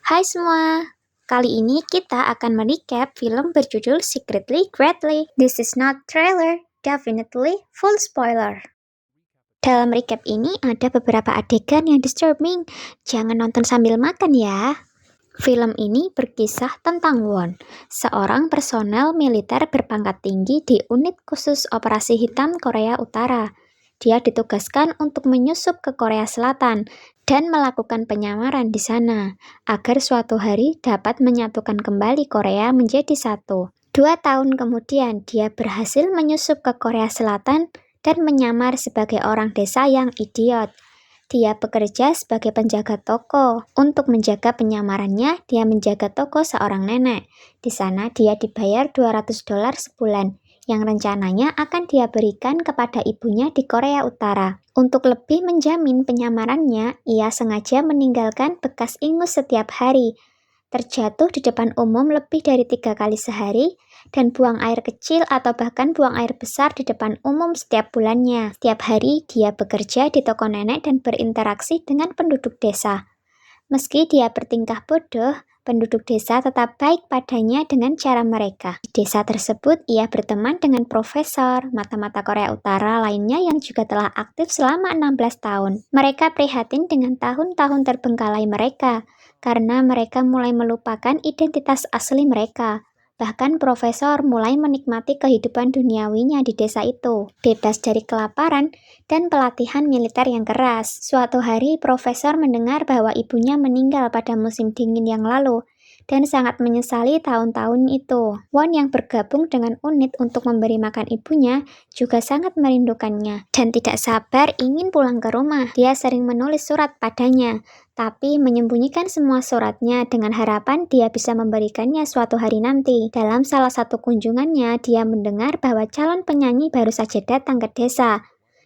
Hai semua, kali ini kita akan merecap film berjudul Secretly Greatly. This is not trailer, definitely full spoiler. Dalam recap ini ada beberapa adegan yang disturbing, jangan nonton sambil makan ya. Film ini berkisah tentang Won, seorang personel militer berpangkat tinggi di unit khusus operasi hitam Korea Utara. Dia ditugaskan untuk menyusup ke Korea Selatan dan melakukan penyamaran di sana, agar suatu hari dapat menyatukan kembali Korea menjadi satu. 2 tahun kemudian, dia berhasil menyusup ke Korea Selatan dan menyamar sebagai orang desa yang idiot. Dia bekerja sebagai penjaga toko. Untuk menjaga penyamarannya, dia menjaga toko seorang nenek. Di sana dia dibayar $200 sebulan, yang rencananya akan dia berikan kepada ibunya di Korea Utara. Untuk lebih menjamin penyamarannya, ia sengaja meninggalkan bekas ingus setiap hari, terjatuh di depan umum lebih dari 3 kali sehari, dan buang air kecil atau bahkan buang air besar di depan umum setiap bulannya. Setiap hari dia bekerja di toko nenek dan berinteraksi dengan penduduk desa. Meski dia bertingkah bodoh, penduduk desa tetap baik padanya dengan cara mereka. Di desa tersebut, ia berteman dengan profesor mata-mata Korea Utara lainnya yang juga telah aktif selama 16 tahun. Mereka prihatin dengan tahun-tahun terbengkalai mereka, karena mereka mulai melupakan identitas asli mereka. Bahkan profesor mulai menikmati kehidupan duniawinya di desa itu, bebas dari kelaparan dan pelatihan militer yang keras. Suatu hari, profesor mendengar bahwa ibunya meninggal pada musim dingin yang lalu, dan sangat menyesali tahun-tahun itu. Won yang bergabung dengan unit untuk memberi makan ibunya juga sangat merindukannya, dan tidak sabar ingin pulang ke rumah. Dia sering menulis surat padanya, tapi menyembunyikan semua suratnya dengan harapan dia bisa memberikannya suatu hari nanti. Dalam salah satu kunjungannya, dia mendengar bahwa calon penyanyi baru saja datang ke desa.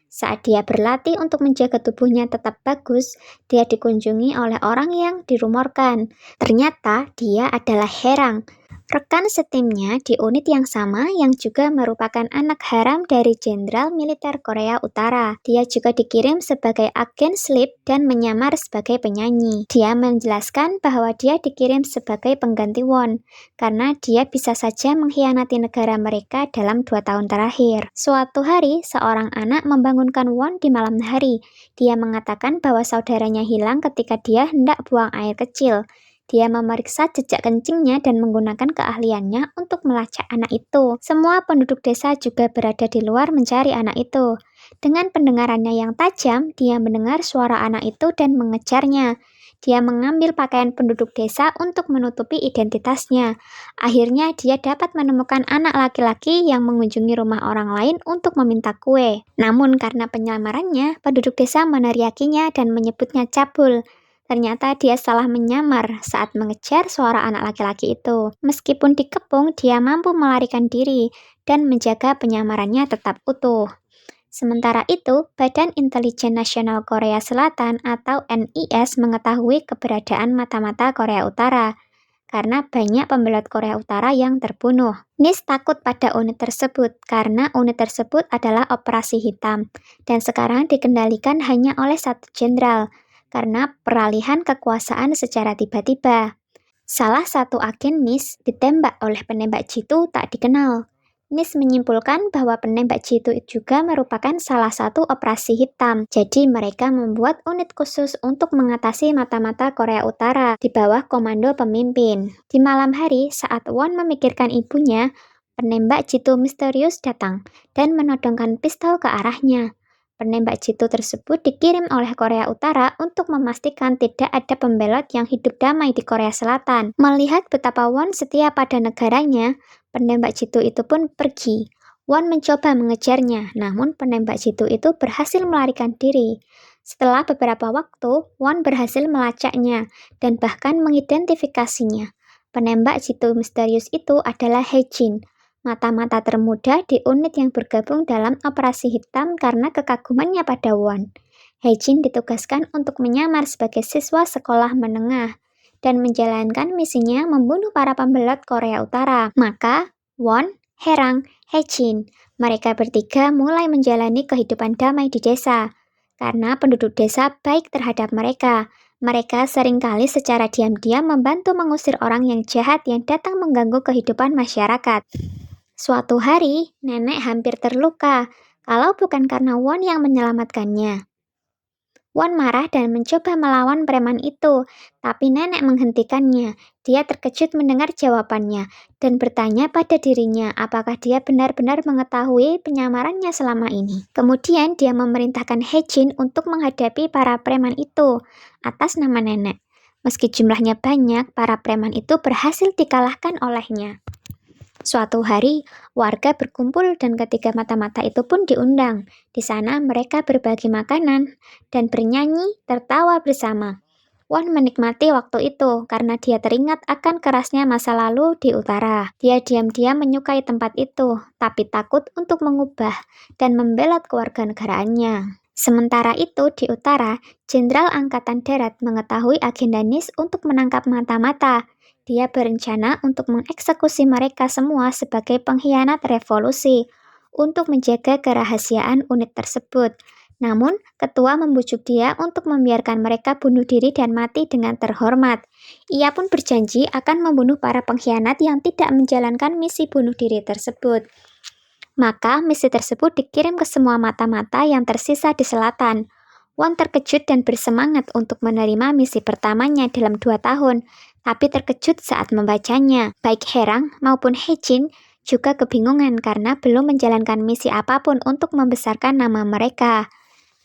Saat dia berlatih untuk menjaga tubuhnya tetap bagus, dia dikunjungi oleh orang yang dirumorkan. Ternyata dia adalah Herang, rekan setimnya di unit yang sama yang juga merupakan anak haram dari Jenderal Militer Korea Utara. Dia juga dikirim sebagai agen slip dan menyamar sebagai penyanyi. Dia menjelaskan bahwa dia dikirim sebagai pengganti Won, karena dia bisa saja mengkhianati negara mereka dalam 2 tahun terakhir. Suatu hari, seorang anak membangunkan Won di malam hari. Dia mengatakan bahwa saudaranya hilang ketika dia hendak buang air kecil. Dia memeriksa jejak kencingnya dan menggunakan keahliannya untuk melacak anak itu. Semua penduduk desa juga berada di luar mencari anak itu. Dengan pendengarannya yang tajam, dia mendengar suara anak itu dan mengejarnya. Dia mengambil pakaian penduduk desa untuk menutupi identitasnya. Akhirnya dia dapat menemukan anak laki-laki yang mengunjungi rumah orang lain untuk meminta kue. Namun karena penyamarannya, penduduk desa meneriakinya dan menyebutnya cabul. Ternyata dia salah menyamar saat mengejar suara anak laki-laki itu. Meskipun dikepung, dia mampu melarikan diri dan menjaga penyamarannya tetap utuh. Sementara itu, Badan Intelijen Nasional Korea Selatan atau NIS mengetahui keberadaan mata-mata Korea Utara karena banyak pembelot Korea Utara yang terbunuh. NIS takut pada unit tersebut karena unit tersebut adalah operasi hitam dan sekarang dikendalikan hanya oleh satu jenderal karena peralihan kekuasaan secara tiba-tiba. Salah satu agen NIS ditembak oleh penembak jitu tak dikenal. NIS menyimpulkan bahwa penembak jitu juga merupakan salah satu operasi hitam. Jadi mereka membuat unit khusus untuk mengatasi mata-mata Korea Utara di bawah komando pemimpin. Di malam hari, saat Won memikirkan ibunya, penembak jitu misterius datang dan menodongkan pistol ke arahnya. Penembak jitu tersebut dikirim oleh Korea Utara untuk memastikan tidak ada pembelot yang hidup damai di Korea Selatan. Melihat betapa Won setia pada negaranya, penembak jitu itu pun pergi. Won mencoba mengejarnya, namun penembak jitu itu berhasil melarikan diri. Setelah beberapa waktu, Won berhasil melacaknya dan bahkan mengidentifikasinya. Penembak jitu misterius itu adalah Hae-jin, mata-mata termuda di unit yang bergabung dalam operasi hitam karena kekagumannya pada Won. Hae-jin ditugaskan untuk menyamar sebagai siswa sekolah menengah dan menjalankan misinya membunuh para pembelot Korea Utara. Maka, Won, Herang, Hae-jin, mereka bertiga mulai menjalani kehidupan damai di desa, karena penduduk desa baik terhadap mereka. Mereka seringkali secara diam-diam membantu mengusir orang yang jahat yang datang mengganggu kehidupan masyarakat. Suatu hari, nenek hampir terluka, kalau bukan karena Won yang menyelamatkannya. Won marah dan mencoba melawan preman itu, tapi nenek menghentikannya. Dia terkejut mendengar jawabannya dan bertanya pada dirinya apakah dia benar-benar mengetahui penyamarannya selama ini. Kemudian dia memerintahkan Hejin untuk menghadapi para preman itu atas nama nenek. Meski jumlahnya banyak, para preman itu berhasil dikalahkan olehnya. Suatu hari, warga berkumpul dan ketiga mata-mata itu pun diundang. Di sana mereka berbagi makanan dan bernyanyi tertawa bersama. Won menikmati waktu itu karena dia teringat akan kerasnya masa lalu di utara. Dia diam-diam menyukai tempat itu, tapi takut untuk mengubah dan membela kewarganegaraannya. Sementara itu di utara, Jenderal Angkatan Darat mengetahui agenda NIS untuk menangkap mata-mata. Dia berencana untuk mengeksekusi mereka semua sebagai pengkhianat revolusi untuk menjaga kerahasiaan unit tersebut. Namun, ketua membujuk dia untuk membiarkan mereka bunuh diri dan mati dengan terhormat. Ia pun berjanji akan membunuh para pengkhianat yang tidak menjalankan misi bunuh diri tersebut. Maka, misi tersebut dikirim ke semua mata-mata yang tersisa di selatan. Won terkejut dan bersemangat untuk menerima misi pertamanya dalam 2 tahun, tapi terkejut saat membacanya. Baik Herang maupun Hejin juga kebingungan karena belum menjalankan misi apapun untuk membesarkan nama mereka.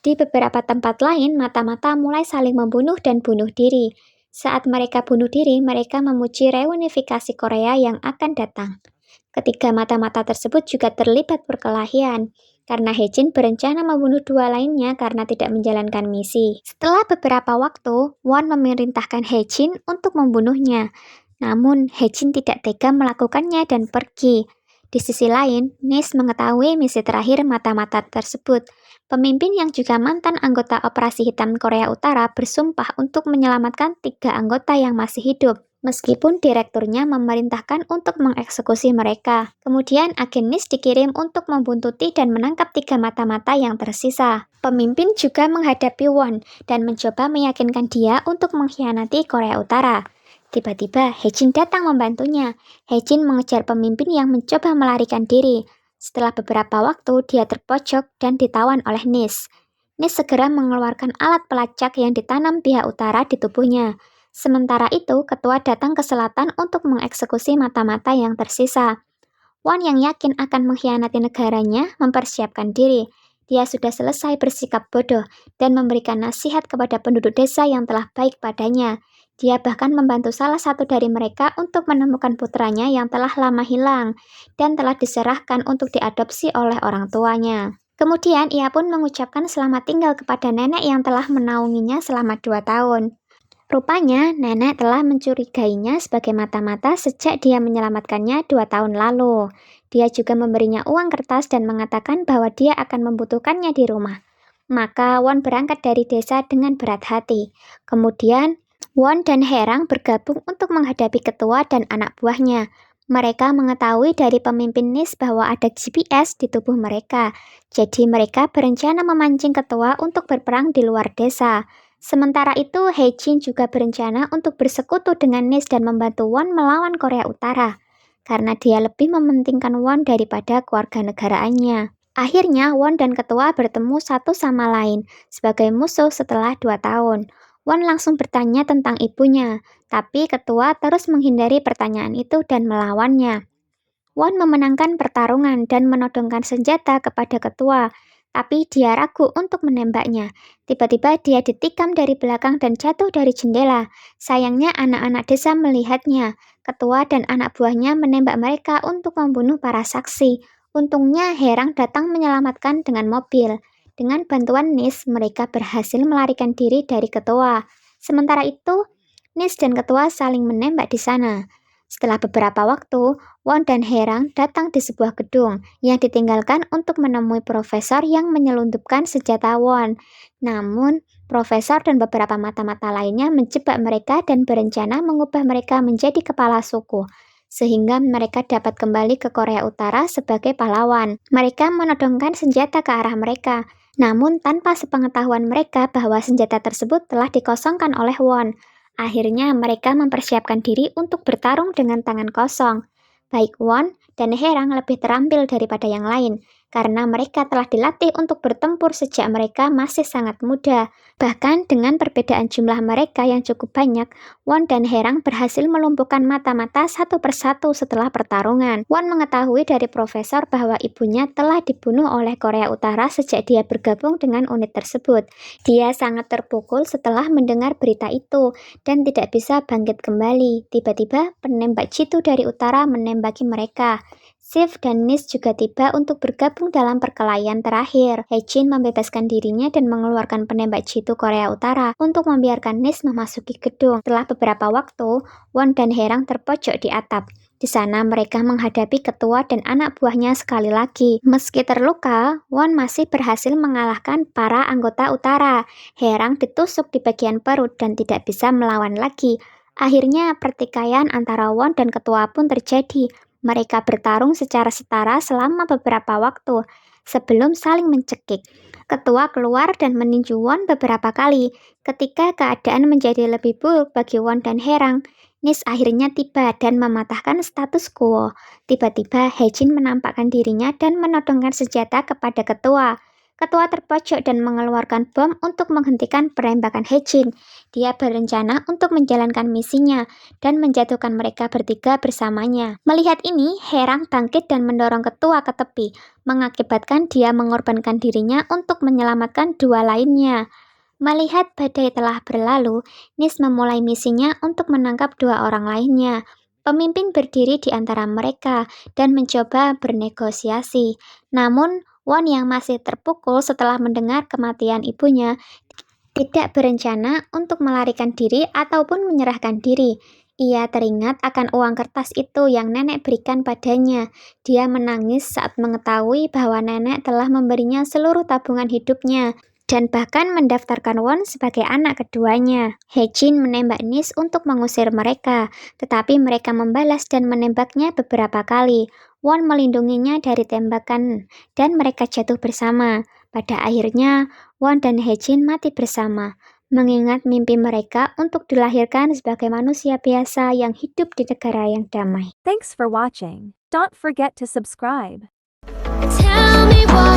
Di beberapa tempat lain, mata-mata mulai saling membunuh dan bunuh diri. Saat mereka bunuh diri, mereka memuji reunifikasi Korea yang akan datang. Ketiga mata-mata tersebut juga terlibat perkelahian, karena Hejin berencana membunuh 2 lainnya karena tidak menjalankan misi. Setelah beberapa waktu, Won memerintahkan Hejin untuk membunuhnya. Namun, Hejin tidak tega melakukannya dan pergi. Di sisi lain, Nis mengetahui misi terakhir mata-mata tersebut. Pemimpin yang juga mantan anggota Operasi Hitam Korea Utara bersumpah untuk menyelamatkan 3 anggota yang masih hidup, meskipun direkturnya memerintahkan untuk mengeksekusi mereka. Kemudian agen NIS dikirim untuk membuntuti dan menangkap 3 mata-mata yang tersisa. Pemimpin juga menghadapi Won dan mencoba meyakinkan dia untuk mengkhianati Korea Utara. Tiba-tiba, Hejin datang membantunya. Hejin mengejar pemimpin yang mencoba melarikan diri. Setelah beberapa waktu, dia terpojok dan ditawan oleh Nis. Nis segera mengeluarkan alat pelacak yang ditanam pihak utara di tubuhnya. Sementara itu, ketua datang ke selatan untuk mengeksekusi mata-mata yang tersisa. Won yang yakin akan mengkhianati negaranya mempersiapkan diri. Dia sudah selesai bersikap bodoh dan memberikan nasihat kepada penduduk desa yang telah baik padanya. Dia bahkan membantu salah satu dari mereka untuk menemukan putranya yang telah lama hilang dan telah diserahkan untuk diadopsi oleh orang tuanya. Kemudian ia pun mengucapkan selamat tinggal kepada nenek yang telah menaunginya selama 2 tahun. Rupanya, nenek telah mencurigainya sebagai mata-mata sejak dia menyelamatkannya 2 tahun lalu. Dia juga memberinya uang kertas dan mengatakan bahwa dia akan membutuhkannya di rumah. Maka Won berangkat dari desa dengan berat hati. Kemudian, Won dan Herang bergabung untuk menghadapi ketua dan anak buahnya. Mereka mengetahui dari pemimpin NIS bahwa ada GPS di tubuh mereka. Jadi mereka berencana memancing ketua untuk berperang di luar desa. Sementara itu, Hejin juga berencana untuk bersekutu dengan NIS dan membantu Won melawan Korea Utara, karena dia lebih mementingkan Won daripada kewarganegaraannya. Akhirnya, Won dan ketua bertemu satu sama lain sebagai musuh setelah 2 tahun. Won langsung bertanya tentang ibunya, tapi ketua terus menghindari pertanyaan itu dan melawannya. Won memenangkan pertarungan dan menodongkan senjata kepada ketua, tapi dia ragu untuk menembaknya. Tiba-tiba dia ditikam dari belakang dan jatuh dari jendela. Sayangnya anak-anak desa melihatnya. Ketua dan anak buahnya menembak mereka untuk membunuh para saksi. Untungnya Herang datang menyelamatkan dengan mobil. Dengan bantuan Nis, mereka berhasil melarikan diri dari ketua. Sementara itu, Nis dan ketua saling menembak di sana. Setelah beberapa waktu, Won dan Herang datang di sebuah gedung yang ditinggalkan untuk menemui profesor yang menyelundupkan senjata Won. Namun, profesor dan beberapa mata-mata lainnya menjebak mereka dan berencana mengubah mereka menjadi kepala suku, sehingga mereka dapat kembali ke Korea Utara sebagai pahlawan. Mereka menodongkan senjata ke arah mereka, Namun tanpa sepengetahuan mereka bahwa senjata tersebut telah dikosongkan oleh Won. Akhirnya mereka mempersiapkan diri untuk bertarung dengan tangan kosong. Baik Won dan Herang lebih terampil daripada yang lain, karena mereka telah dilatih untuk bertempur sejak mereka masih sangat muda. Bahkan dengan perbedaan jumlah mereka yang cukup banyak, Won dan Herang berhasil melumpuhkan mata-mata satu persatu setelah pertarungan. Won mengetahui dari profesor bahwa ibunya telah dibunuh oleh Korea Utara sejak dia bergabung dengan unit tersebut. Dia sangat terpukul setelah mendengar berita itu dan tidak bisa bangkit kembali. Tiba-tiba penembak jitu dari utara menembaki mereka. Sif dan Nis juga tiba untuk bergabung dalam perkelahian terakhir. Hejin membebaskan dirinya dan mengeluarkan penembak jitu Korea Utara untuk membiarkan Nis memasuki gedung. Setelah beberapa waktu, Won dan Herang terpojok di atap. Di sana mereka menghadapi ketua dan anak buahnya sekali lagi. Meski terluka, Won masih berhasil mengalahkan para anggota utara. Herang ditusuk di bagian perut dan tidak bisa melawan lagi. Akhirnya pertikaian antara Won dan ketua pun terjadi. Mereka bertarung secara setara selama beberapa waktu sebelum saling mencekik. Ketua keluar dan meninju Won beberapa kali. Ketika keadaan menjadi lebih buruk bagi Won dan Herang, Nis akhirnya tiba dan mematahkan status quo. Tiba-tiba Hejin menampakkan dirinya dan menodongkan senjata kepada ketua. Ketua terpojok dan mengeluarkan bom untuk menghentikan penembakan Hejin. Dia berencana untuk menjalankan misinya dan menjatuhkan mereka bertiga bersamanya. Melihat ini, Herang bangkit dan mendorong ketua ke tepi, mengakibatkan dia mengorbankan dirinya untuk menyelamatkan dua lainnya. Melihat badai telah berlalu, Nis memulai misinya untuk menangkap dua orang lainnya. Pemimpin berdiri di antara mereka dan mencoba bernegosiasi. Namun, Won yang masih terpukul setelah mendengar kematian ibunya tidak berencana untuk melarikan diri ataupun menyerahkan diri. Ia teringat akan uang kertas itu yang nenek berikan padanya. Dia menangis saat mengetahui bahwa nenek telah memberinya seluruh tabungan hidupnya dan bahkan mendaftarkan Won sebagai anak keduanya. Hejin menembak Nis untuk mengusir mereka, tetapi mereka membalas dan menembaknya beberapa kali. Won melindunginya dari tembakan dan mereka jatuh bersama. Pada akhirnya, Won dan Hejin mati bersama, mengingat mimpi mereka untuk dilahirkan sebagai manusia biasa yang hidup di negara yang damai. Thanks for watching. Don't forget to subscribe. Tell me what